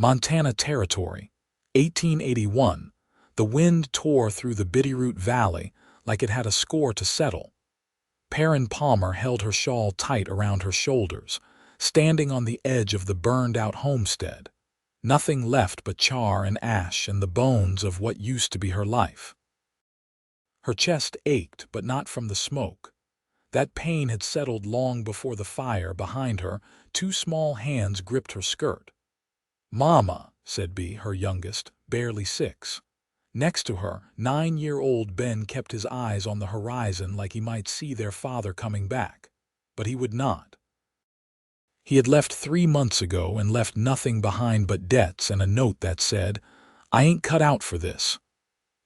Montana Territory, 1881. The wind tore through the Bitterroot Valley like it had a score to settle. Perrin Palmer held her shawl tight around her shoulders, standing on the edge of the burned-out homestead. Nothing left but char and ash and the bones of what used to be her life. Her chest ached, but not from the smoke. That pain had settled long before the fire behind her. Two small hands gripped her skirt. "Mama," said Bea, her youngest, barely 6. Next to her, 9-year-old Ben kept his eyes on the horizon like he might see their father coming back. But he would not. He had left 3 months ago and left nothing behind but debts and a note that said, "I ain't cut out for this."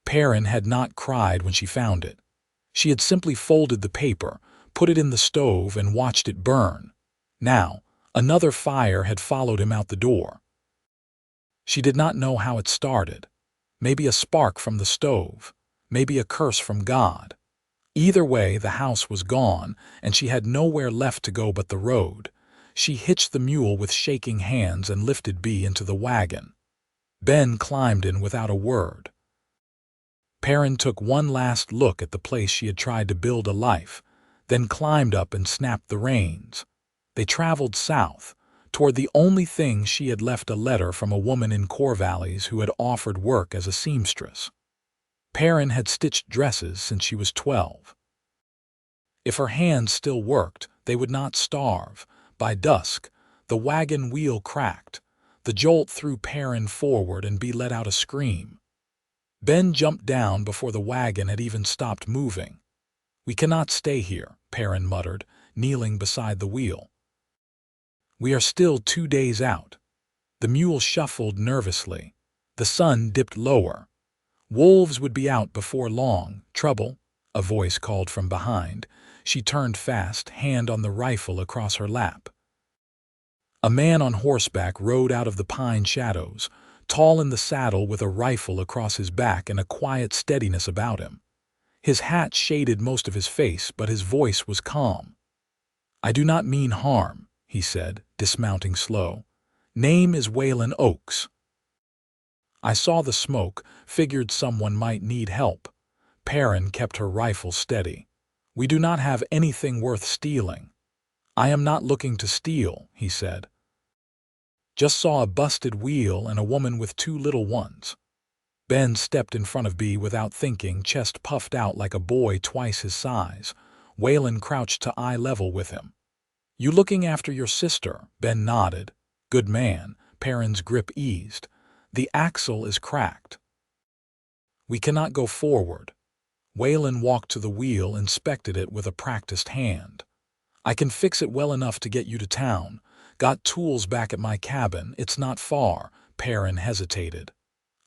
Perrin had not cried when she found it. She had simply folded the paper, put it in the stove, and watched it burn. Now, another fire had followed him out the door. She did not know how it started. Maybe a spark from the stove, maybe a curse from God. Either way, the house was gone, and she had nowhere left to go but the road. She hitched the mule with shaking hands and lifted Bea into the wagon. Ben climbed in without a word. Perrin took one last look at the place she had tried to build a life, then climbed up and snapped the reins. They traveled south, toward the only thing she had left: a letter from a woman in Corvallis who had offered work as a seamstress. Perrin had stitched dresses since she was 12. If her hands still worked, they would not starve. By dusk, the wagon wheel cracked. The jolt threw Perrin forward and Bea let out a scream. Ben jumped down before the wagon had even stopped moving. "We cannot stay here," Perrin muttered, kneeling beside the wheel. "We are still 2 days out." The mule shuffled nervously. The sun dipped lower. Wolves would be out before long. "Trouble?" a voice called from behind. She turned fast, hand on the rifle across her lap. A man on horseback rode out of the pine shadows, tall in the saddle with a rifle across his back and a quiet steadiness about him. His hat shaded most of his face, but his voice was calm. "I do not mean harm," he said, dismounting slow. "Name is Waylen Oakes." "I saw the smoke, figured someone might need help." Perrin kept her rifle steady. "We do not have anything worth stealing." "I am not looking to steal," he said. "Just saw a busted wheel and a woman with 2 little ones." Ben stepped in front of Bea without thinking, chest puffed out like a boy twice his size. Waylen crouched to eye level with him. "You looking after your sister?" Ben nodded. "Good man." Perrin's grip eased. "The axle is cracked." "We cannot go forward." Waylen walked to the wheel, inspected it with a practiced hand. "I can fix it well enough to get you to town. Got tools back at my cabin. It's not far." Perrin hesitated.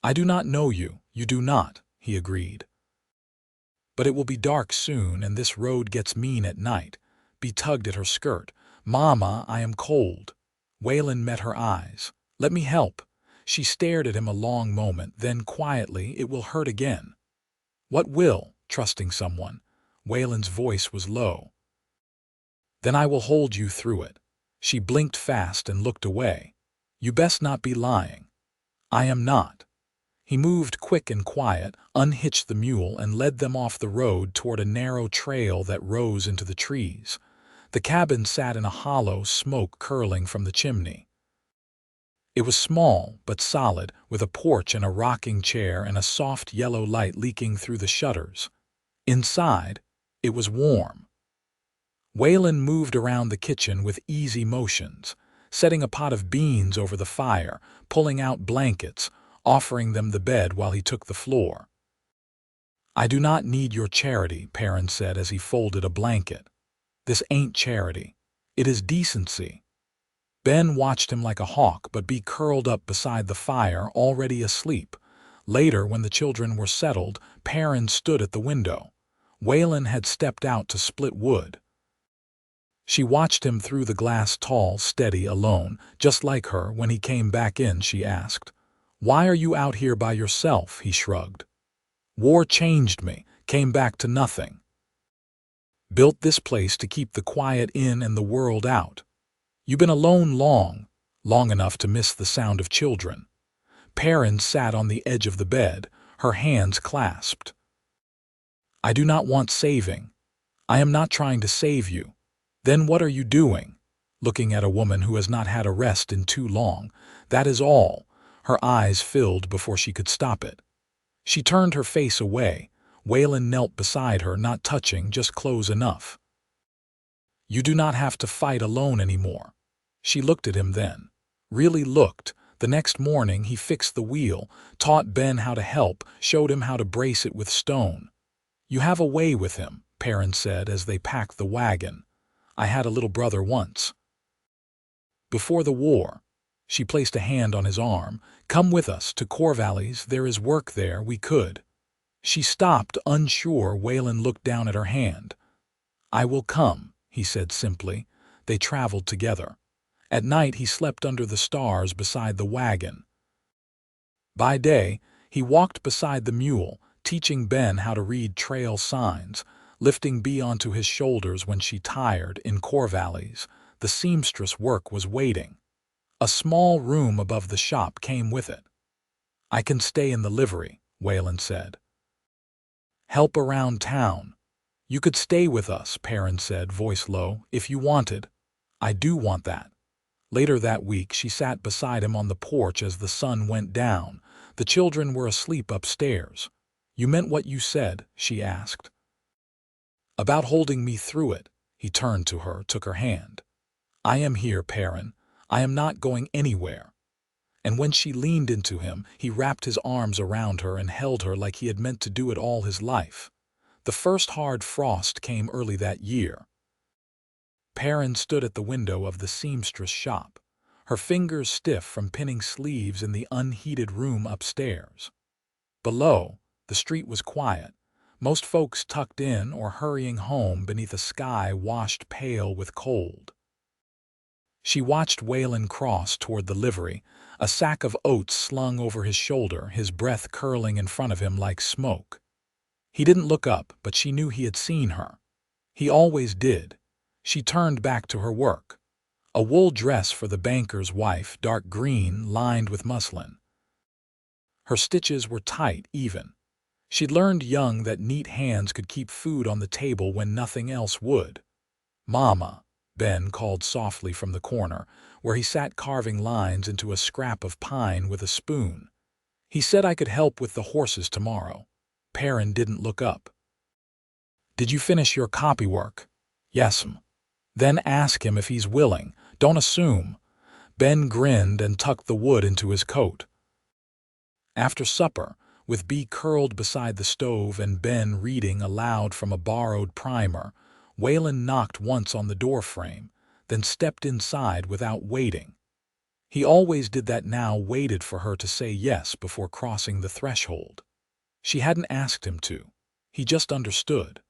"I do not know you." "You do not," he agreed. "But it will be dark soon, and this road gets mean at night." Bea tugged at her skirt. "Mama, I am cold." Waylen met her eyes. "Let me help." She stared at him a long moment, then quietly, "It will hurt again." "What will?" Trusting someone. Waylen's voice was low. "Then I will hold you through it." She blinked fast and looked away. "You best not be lying." "I am not." He moved quick and quiet, unhitched the mule, and led them off the road toward a narrow trail that rose into the trees. The cabin sat in a hollow, smoke curling from the chimney. It was small but solid, with a porch and a rocking chair and a soft yellow light leaking through the shutters. Inside, it was warm. Waylen moved around the kitchen with easy motions, setting a pot of beans over the fire, pulling out blankets, offering them the bed while he took the floor. "I do not need your charity," Perrin said as he folded a blanket. "This ain't charity. It is decency." Ben watched him like a hawk, but Bea curled up beside the fire, already asleep. Later, when the children were settled, Perrin stood at the window. Waylen had stepped out to split wood. She watched him through the glass, tall, steady, alone, just like her. When he came back in, she asked, "Why are you out here by yourself?" He shrugged. "War changed me, came back to nothing. Built this place to keep the quiet in and the world out." "You been alone long?" long enough to miss the sound of children. Perrin sat on the edge of the bed, her hands clasped. "I do not want saving. I am not trying to save you. Then what are you doing?" Looking at a woman who has not had a rest in too long. That is all. Her eyes filled before she could stop it. She turned her face away. Waylen knelt beside her, not touching, just close enough. "You do not have to fight alone anymore." She looked at him then. Really looked. The next morning he fixed the wheel, taught Ben how to help, showed him how to brace it with stone. "You have a way with him," Perrin said as they packed the wagon. "I had a little brother once. Before the war." She placed a hand on his arm. "Come with us to Corvallis. There is work there. We could." She stopped, unsure. Waylen looked down at her hand. "I will come," he said simply. They traveled together. At night he slept under the stars beside the wagon. By day, he walked beside the mule, teaching Ben how to read trail signs, lifting Bee onto his shoulders when she tired. In Corvallis, the seamstress work was waiting. A small room above the shop came with it. "I can stay in the livery," Waylen said. "Help around town." "You could stay with us," Perrin said, voice low, "if you wanted." "I do want that." Later that week, she sat beside him on the porch as the sun went down. The children were asleep upstairs. "You meant what you said?" she asked. "About holding me through it." He turned to her, took her hand. "I am here, Perrin. I am not going anywhere." And when she leaned into him, he wrapped his arms around her and held her like he had meant to do it all his life. The first hard frost came early that year. Perrin stood at the window of the seamstress shop, her fingers stiff from pinning sleeves in the unheated room upstairs. Below, the street was quiet, most folks tucked in or hurrying home beneath a sky washed pale with cold. She watched Waylen cross toward the livery, a sack of oats slung over his shoulder, his breath curling in front of him like smoke. He didn't look up, but she knew he had seen her. He always did. She turned back to her work. A wool dress for the banker's wife, dark green, lined with muslin. Her stitches were tight, even. She'd learned young that neat hands could keep food on the table when nothing else would. "Mama," Ben called softly from the corner, where he sat carving lines into a scrap of pine with a spoon. "He said I could help with the horses tomorrow." Perrin didn't look up. "Did you finish your copywork?" "Yes'm." "Then ask him if he's willing. Don't assume." Ben grinned and tucked the wood into his coat. After supper, with Bee curled beside the stove and Ben reading aloud from a borrowed primer, Waylen knocked once on the doorframe, then stepped inside without waiting. He always did that now, waited for her to say yes before crossing the threshold. She hadn't asked him to. He just understood.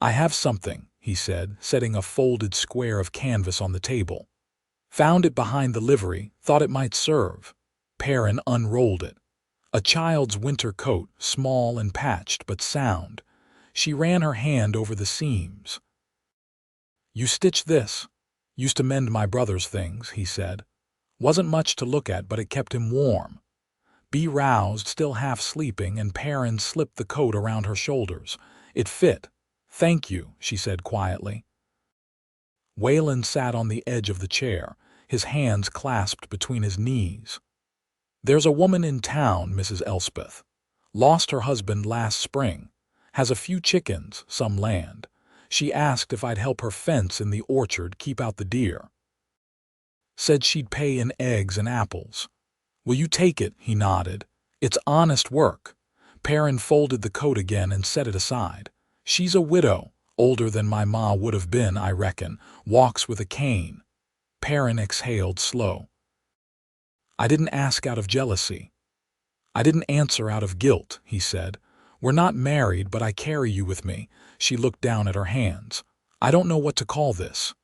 "I have something," he said, setting a folded square of canvas on the table. "Found it behind the livery, thought it might serve." Perrin unrolled it. A child's winter coat, small and patched but sound. She ran her hand over the seams. "You stitched this?" "Used to mend my brother's things," he said. Wasn't much to look at, but it kept him warm. Bee roused, still half sleeping, and Perrin slipped the coat around her shoulders. It fit. "Thank you," she said quietly. Waylen sat on the edge of the chair, his hands clasped between his knees. "There's a woman in town, Mrs. Elspeth. Lost her husband last spring. Has a few chickens, some land. She asked if I'd help her fence in the orchard, keep out the deer. Said she'd pay in eggs and apples. Will you take it?" He nodded. "It's honest work." Perrin folded the coat again and set it aside. "She's a widow, older than my ma would have been, I reckon, walks with a cane." Perrin exhaled slow. "I didn't ask out of jealousy. I didn't answer out of guilt," he said. "We're not married, but I carry you with me." She looked down at her hands. "I don't know what to call this."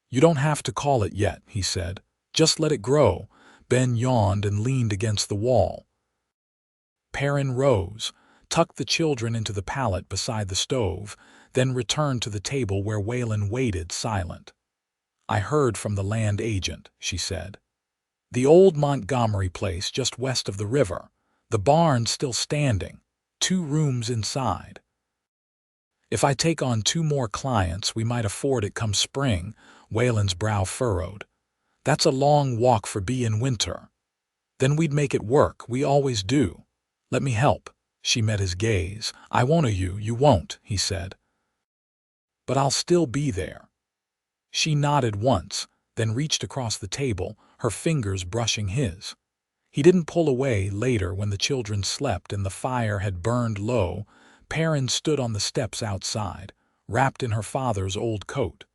"You don't have to call it yet," he said. "Just let it grow." Ben yawned and leaned against the wall. Perrin rose, tucked the children into the pallet beside the stove, then returned to the table where Waylen waited, silent. I heard from the land agent, she said. The old Montgomery place just west of the river. The barn's still standing. 2 rooms inside. If I take on 2 more clients, we might afford it come spring. Wayland's brow furrowed. That's a long walk for B in winter. Then we'd make it work, we always do. Let me help. She met his gaze. I won't you won't, he said. But I'll still be there. She nodded once, then reached across the table, her fingers brushing his. He didn't pull away later when the children slept and the fire had burned low. Perrin stood on the steps outside, wrapped in her father's old coat.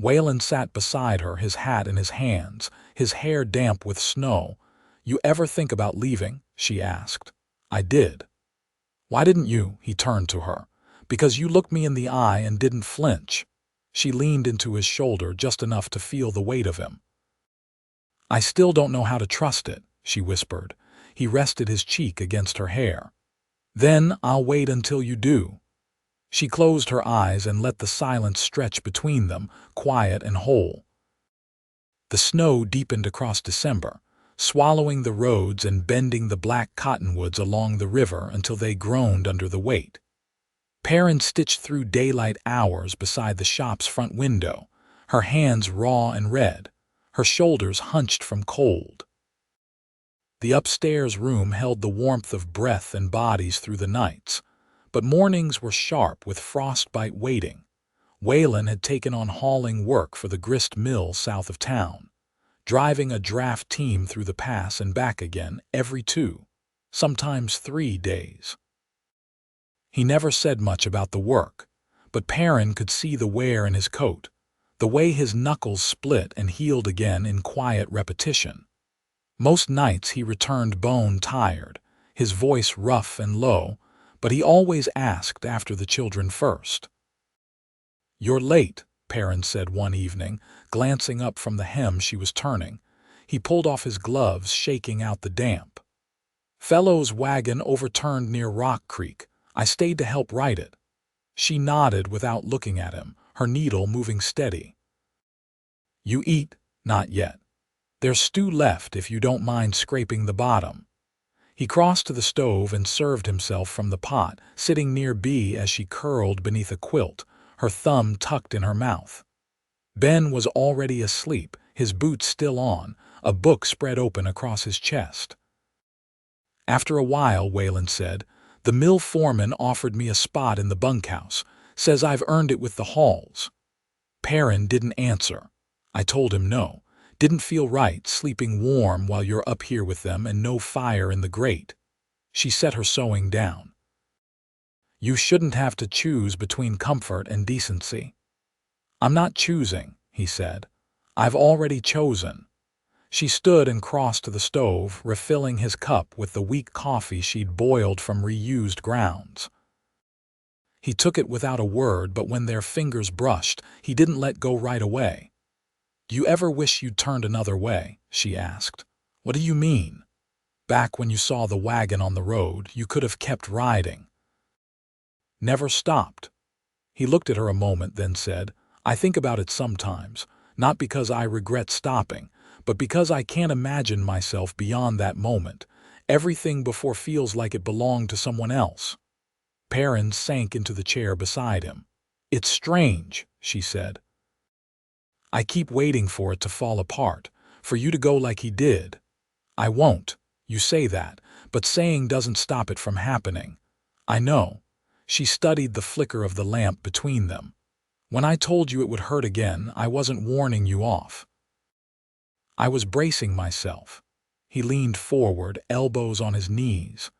Wayland sat beside her, his hat in his hands, his hair damp with snow. You ever think about leaving? She asked. I did. Why didn't you? He turned to her. Because you looked me in the eye and didn't flinch. She leaned into his shoulder just enough to feel the weight of him. I still don't know how to trust it, she whispered. He rested his cheek against her hair. Then I'll wait until you do. She closed her eyes and let the silence stretch between them, quiet and whole. The snow deepened across December, swallowing the roads and bending the black cottonwoods along the river until they groaned under the weight. Perrin stitched through daylight hours beside the shop's front window, her hands raw and red, her shoulders hunched from cold. The upstairs room held the warmth of breath and bodies through the nights, but mornings were sharp with frostbite waiting. Wayland had taken on hauling work for the grist mill south of town, driving a draft team through the pass and back again every 2, sometimes 3 days. He never said much about the work, but Perrin could see the wear in his coat, the way his knuckles split and healed again in quiet repetition. Most nights he returned bone-tired, his voice rough and low, but he always asked after the children first. You're late, Perrin said one evening, glancing up from the hem she was turning. He pulled off his gloves, shaking out the damp. Fellow's wagon overturned near Rock Creek. I stayed to help right it. She nodded without looking at him, her needle moving steady. You eat? Not yet. There's stew left if you don't mind scraping the bottom. He crossed to the stove and served himself from the pot, sitting near B as she curled beneath a quilt, her thumb tucked in her mouth. Ben was already asleep, his boots still on, a book spread open across his chest. After a while, Wayland said, the mill foreman offered me a spot in the bunkhouse, says I've earned it with the hauls. Perrin didn't answer. I told him no. Didn't feel right sleeping warm while you're up here with them and no fire in the grate. She set her sewing down. You shouldn't have to choose between comfort and decency. I'm not choosing, he said. I've already chosen. She stood and crossed to the stove, refilling his cup with the weak coffee she'd boiled from reused grounds. He took it without a word, but when their fingers brushed, he didn't let go right away. Do you ever wish you'd turned another way? She asked. What do you mean? Back when you saw the wagon on the road, you could have kept riding. Never stopped. He looked at her a moment, then said, I think about it sometimes, not because I regret stopping, but because I can't imagine myself beyond that moment. Everything before feels like it belonged to someone else. Perrin sank into the chair beside him. It's strange, she said. I keep waiting for it to fall apart, for you to go like he did. I won't. You say that, but saying doesn't stop it from happening. I know. She studied the flicker of the lamp between them. When I told you it would hurt again, I wasn't warning you off. I was bracing myself. He leaned forward, elbows on his knees.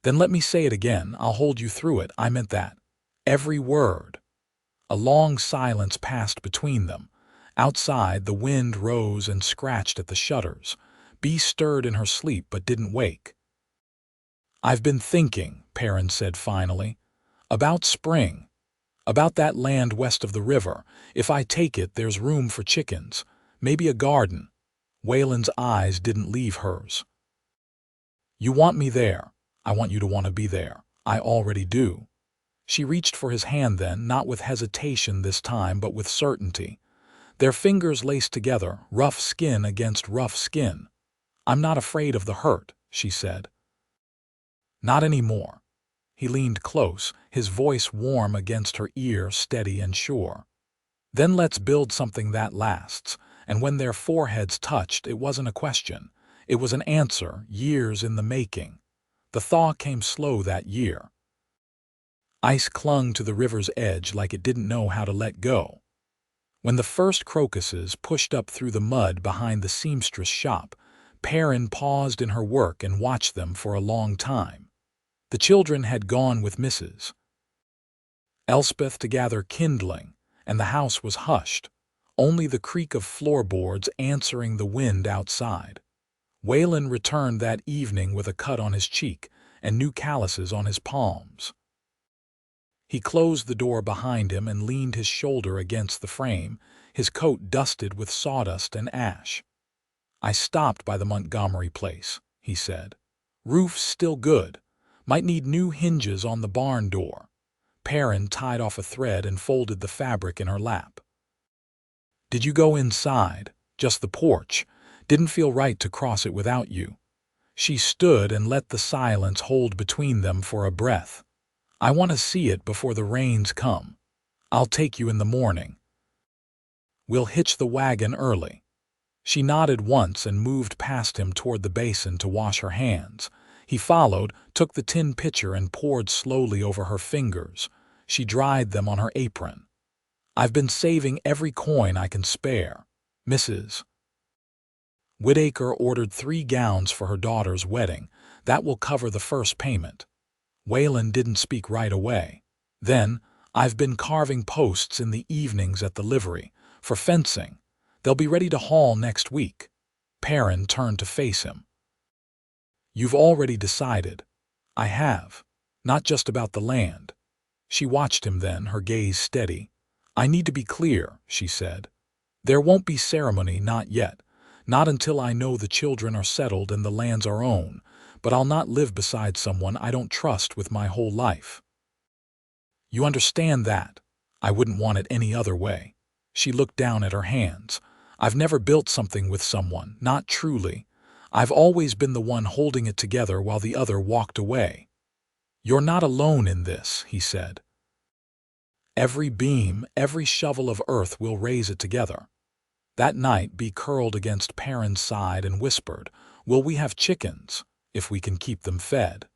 Then let me say it again. I'll hold you through it. I meant that. Every word. A long silence passed between them. Outside, the wind rose and scratched at the shutters. Bee stirred in her sleep but didn't wake. I've been thinking, Perrin said finally, about spring, about that land west of the river. If I take it, there's room for chickens, maybe a garden. Wayland's eyes didn't leave hers. You want me there. I want you to want to be there. I already do. She reached for his hand then, not with hesitation this time, but with certainty. Their fingers laced together, rough skin against rough skin. "I'm not afraid of the hurt," she said. "Not anymore." He leaned close, his voice warm against her ear, steady and sure. "Then let's build something that lasts." And when their foreheads touched, it wasn't a question. It was an answer, years in the making. The thaw came slow that year. Ice clung to the river's edge like it didn't know how to let go. When the first crocuses pushed up through the mud behind the seamstress shop, Perrin paused in her work and watched them for a long time. The children had gone with Mrs. Elspeth to gather kindling, and the house was hushed, only the creak of floorboards answering the wind outside. Waylen returned that evening with a cut on his cheek and new calluses on his palms. He closed the door behind him and leaned his shoulder against the frame, his coat dusted with sawdust and ash. "I stopped by the Montgomery place," he said. "Roof's still good. Might need new hinges on the barn door." Perrin tied off a thread and folded the fabric in her lap. "Did you go inside?" "Just the porch. Didn't feel right to cross it without you." She stood and let the silence hold between them for a breath. "I want to see it before the rains come. I'll take you in the morning. We'll hitch the wagon early." She nodded once and moved past him toward the basin to wash her hands. He followed, took the tin pitcher and poured slowly over her fingers. She dried them on her apron. "I've been saving every coin I can spare." Mrs. Whitaker ordered 3 gowns for her daughter's wedding. "That will cover the first payment." Waylen didn't speak right away. Then, "I've been carving posts in the evenings at the livery, for fencing. They'll be ready to haul next week." Perrin turned to face him. "You've already decided." "I have. Not just about the land." She watched him then, her gaze steady. "I need to be clear," she said. "There won't be ceremony, not yet. Not until I know the children are settled and the land's our own. But I'll not live beside someone I don't trust with my whole life. You understand that? I wouldn't want it any other way." She looked down at her hands. "I've never built something with someone, not truly. I've always been the one holding it together while the other walked away." "You're not alone in this," he said. "Every beam, every shovel of earth will raise it together." That night, Bee curled against Perrin's side and whispered, "Will we have chickens, if we can keep them fed?"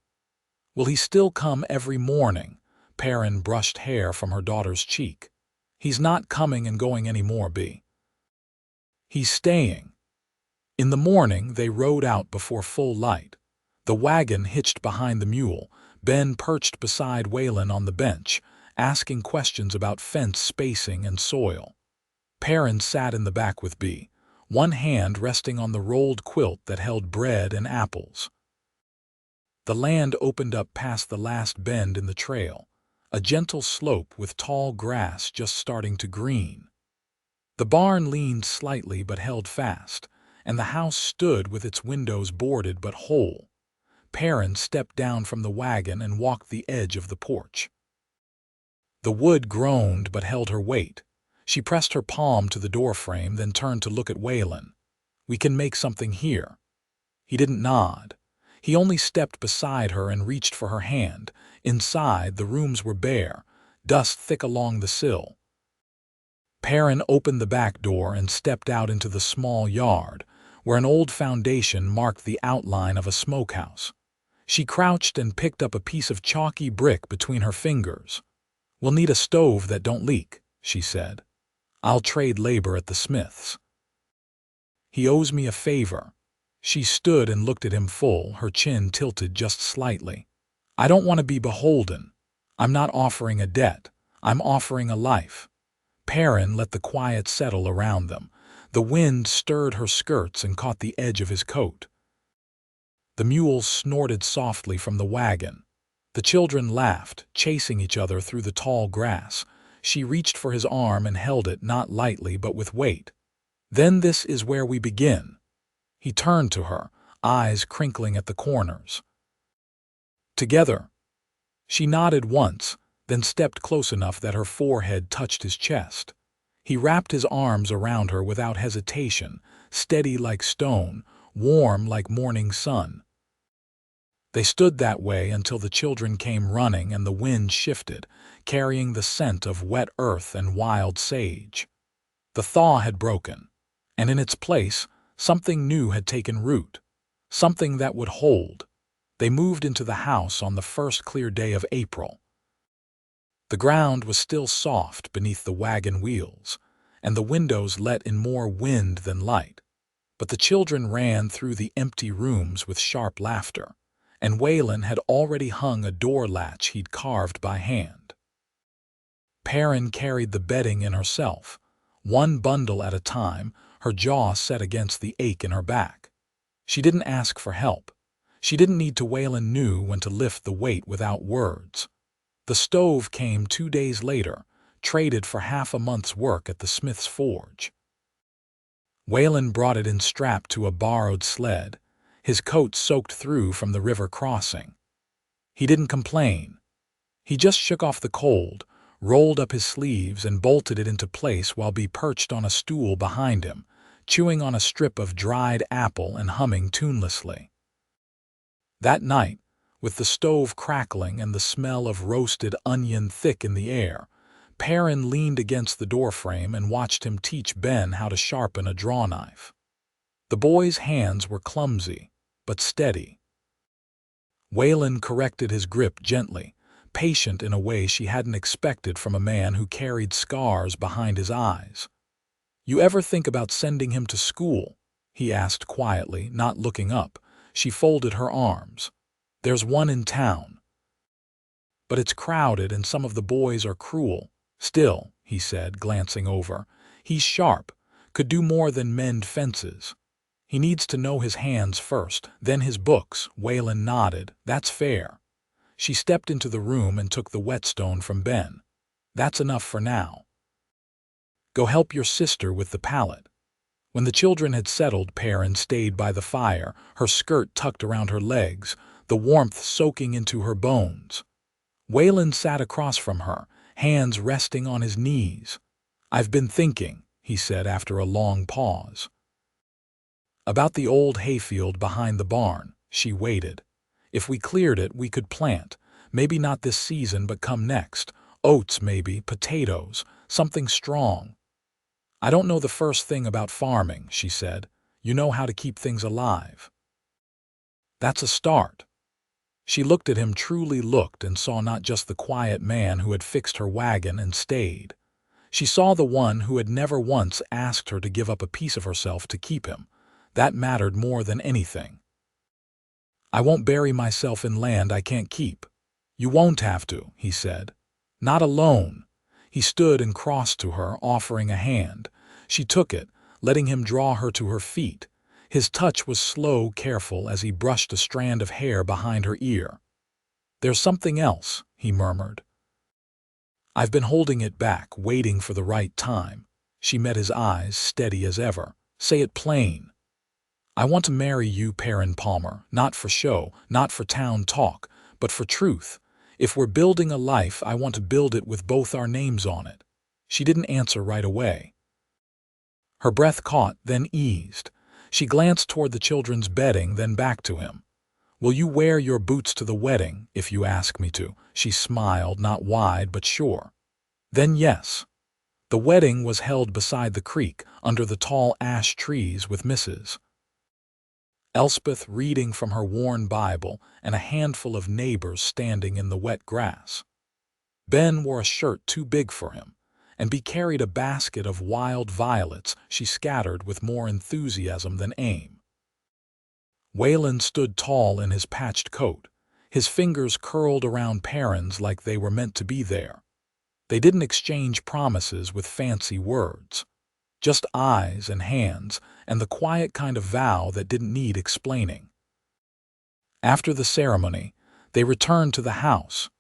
"Will he still come every morning?" Perrin brushed hair from her daughter's cheek. "He's not coming and going anymore, Bee. He's staying." In the morning, they rode out before full light. The wagon hitched behind the mule, Ben perched beside Waylen on the bench, asking questions about fence spacing and soil. Perrin sat in the back with Bee, one hand resting on the rolled quilt that held bread and apples. The land opened up past the last bend in the trail, a gentle slope with tall grass just starting to green. The barn leaned slightly but held fast, and the house stood with its windows boarded but whole. Perrin stepped down from the wagon and walked the edge of the porch. The wood groaned but held her weight. She pressed her palm to the doorframe, then turned to look at Waylen. "We can make something here." He didn't nod. He only stepped beside her and reached for her hand. Inside, the rooms were bare, dust thick along the sill. Perrin opened the back door and stepped out into the small yard, where an old foundation marked the outline of a smokehouse. She crouched and picked up a piece of chalky brick between her fingers. "We'll need a stove that don't leak," she said. "I'll trade labor at the smith's." "He owes me a favor." She stood and looked at him full, her chin tilted just slightly. "I don't want to be beholden. I'm not offering a debt. I'm offering a life." Perrin let the quiet settle around them. The wind stirred her skirts and caught the edge of his coat. The mule snorted softly from the wagon. The children laughed, chasing each other through the tall grass. She reached for his arm and held it, not lightly but with weight. "Then this is where we begin." He turned to her, eyes crinkling at the corners. "Together." She nodded once, then stepped close enough that her forehead touched his chest. He wrapped his arms around her without hesitation, steady like stone, warm like morning sun. They stood that way until the children came running and the wind shifted, carrying the scent of wet earth and wild sage. The thaw had broken, and in its place, something new had taken root, something that would hold. They moved into the house on the first clear day of April. The ground was still soft beneath the wagon wheels, and the windows let in more wind than light. But the children ran through the empty rooms with sharp laughter, and Waylen had already hung a door latch he'd carved by hand. Perrin carried the bedding in herself, one bundle at a time, her jaw set against the ache in her back. She didn't ask for help. She didn't need to. Waylen knew when to lift the weight without words. The stove came 2 days later, traded for half a month's work at the smith's forge. Waylen brought it in strapped to a borrowed sled, his coat soaked through from the river crossing. He didn't complain. He just shook off the cold, rolled up his sleeves and bolted it into place while Bee perched on a stool behind him, chewing on a strip of dried apple and humming tunelessly. That night, with the stove crackling and the smell of roasted onion thick in the air, Perrin leaned against the doorframe and watched him teach Ben how to sharpen a drawknife. The boy's hands were clumsy, but steady. Waylen corrected his grip gently, patient in a way she hadn't expected from a man who carried scars behind his eyes. "You ever think about sending him to school?" he asked quietly, not looking up. She folded her arms. "There's one in town. But it's crowded and some of the boys are cruel. Still," he said, glancing over, "he's sharp, could do more than mend fences. He needs to know his hands first, then his books." Waylen nodded. "That's fair." She stepped into the room and took the whetstone from Ben. "That's enough for now. Go help your sister with the pallet." When the children had settled, Perrin stayed by the fire, her skirt tucked around her legs, the warmth soaking into her bones. Waylen sat across from her, hands resting on his knees. "I've been thinking," he said after a long pause. "About the old hayfield behind the barn." She waited. "If we cleared it, we could plant. Maybe not this season, but come next. Oats maybe, potatoes, something strong." "I don't know the first thing about farming," she said. "You know how to keep things alive." "That's a start." She looked at him, truly looked, and saw not just the quiet man who had fixed her wagon and stayed. She saw the one who had never once asked her to give up a piece of herself to keep him. That mattered more than anything. "I won't bury myself in land I can't keep." "You won't have to," he said. "Not alone." He stood and crossed to her, offering a hand. She took it, letting him draw her to her feet. His touch was slow, careful, as he brushed a strand of hair behind her ear. "There's something else," he murmured. "I've been holding it back, waiting for the right time." She met his eyes, steady as ever. "Say it plain." "I want to marry you, Perrin Palmer, not for show, not for town talk, but for truth. If we're building a life, I want to build it with both our names on it." She didn't answer right away. Her breath caught, then eased. She glanced toward the children's bedding, then back to him. "Will you wear your boots to the wedding, if you ask me to?" She smiled, not wide but sure. "Then yes." The wedding was held beside the creek, under the tall ash trees, with Mrs. Elspeth reading from her worn Bible and a handful of neighbors standing in the wet grass. Ben wore a shirt too big for him, and Bee carried a basket of wild violets she scattered with more enthusiasm than aim. Waylen stood tall in his patched coat, his fingers curled around Perrin's like they were meant to be there. They didn't exchange promises with fancy words. Just eyes and hands, and the quiet kind of vow that didn't need explaining. After the ceremony, they returned to the house,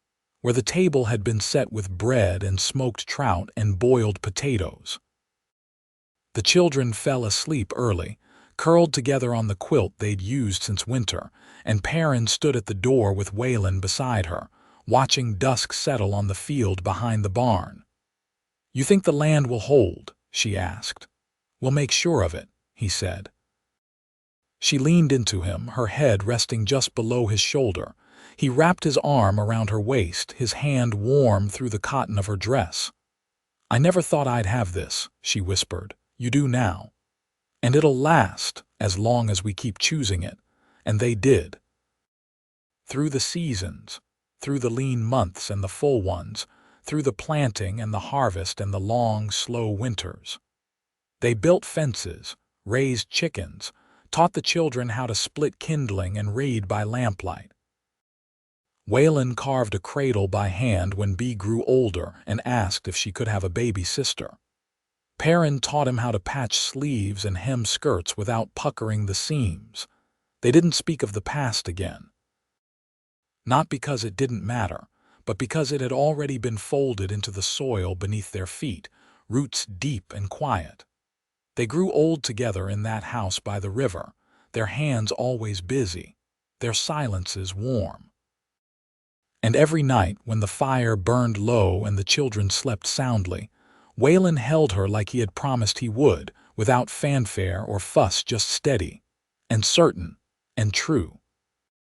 where the table had been set with bread and smoked trout and boiled potatoes. The children fell asleep early, curled together on the quilt they'd used since winter, and Perrin stood at the door with Waylen beside her, watching dusk settle on the field behind the barn. "You think the land will hold?" she asked. "We'll make sure of it," he said. She leaned into him, her head resting just below his shoulder. He wrapped his arm around her waist, his hand warm through the cotton of her dress. "I never thought I'd have this," she whispered. "You do now. And it'll last as long as we keep choosing it." And they did. Through the seasons, through the lean months and the full ones, through the planting and the harvest and the long, slow winters. They built fences, raised chickens, taught the children how to split kindling and read by lamplight. Waylen carved a cradle by hand when Bee grew older and asked if she could have a baby sister. Perrin taught him how to patch sleeves and hem skirts without puckering the seams. They didn't speak of the past again. Not because it didn't matter, but because it had already been folded into the soil beneath their feet, roots deep and quiet. They grew old together in that house by the river, their hands always busy, their silences warm. And every night, when the fire burned low and the children slept soundly, Waylen held her like he had promised he would, without fanfare or fuss, just steady, and certain, and true.